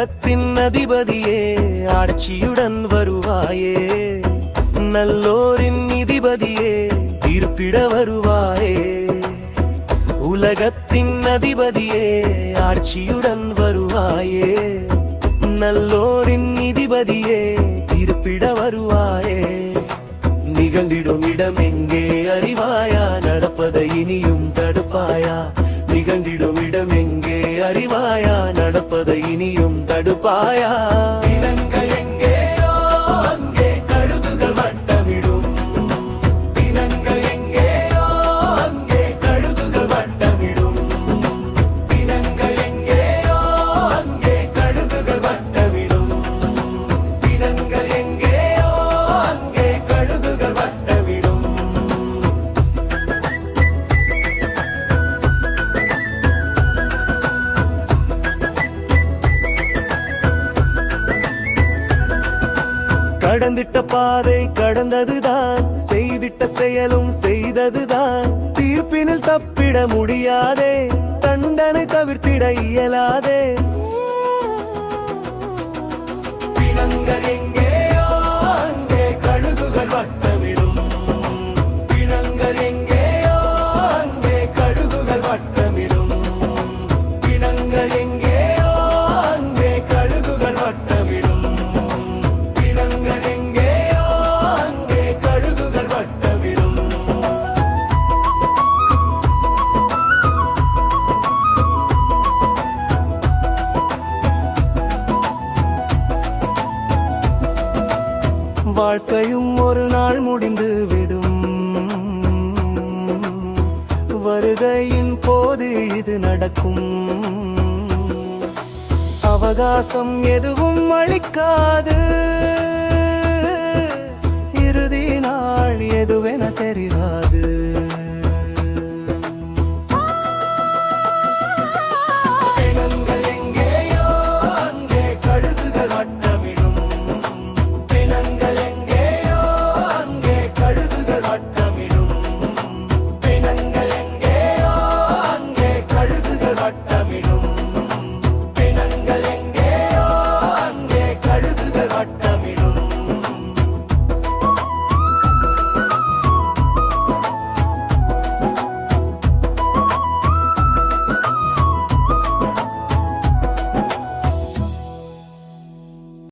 உலகத்தின் அதிபதியே ஆட்சியுடன் வருவாயே, நல்லோரின் நீதிபதியே தீர்ப்பிட வருவாயே. உலகத்தின் அதிபதியே ஆட்சியுடன் வருவாயே, நல்லோரின் நீதிபதியே தீர்ப்பிட வருவாயே. நிகழ்ந்திடும் இடம் எங்கே அறிவாயா, நடப்பதை இனியும் தடுப்பாயா. நிகழ்ந்திடும் இடம் எங்கே அறிவாயா, நடப்பதை இனியும் தடுப்பாயா. பிணங்கள் எங்கேயோ அங்கே கழுகுகள் வட்டமிடும், பிணங்கள் எங்கேயோ அங்கே கழுகுகள் வட்டமிடும், பிணங்கள் எங்கேயோ அங்கே கழுகுகள் வட்டமிடும், பிணங்கள் எங்கேயோ அங்கே கழுகுகள் வட்டமிடும். கடந்திட்ட பாதை கடந்ததுதான், செய்திட்ட செயலும் செய்ததுதான். தீர்ப்பினில் தப்பிட முடியாதே, தண்டனை தவிர்த்திட இயலாதே. பிணங்கள் எங்கேயோ அங்கே கழுகுகள் வட்டமிடும், பிணங்கள் எங்கேயோ அங்கே கழுகுகள் வட்டமிடும், பிணங்கள் எங்கேயோ அங்கே கழுகுகள் வட்டமிடும். வாழ்க்கையும் ஒரு நாள் முடிந்து விடும், வருகையின் போது இது நடக்கும். அவகாசம் எதுவும் அளிக்காது.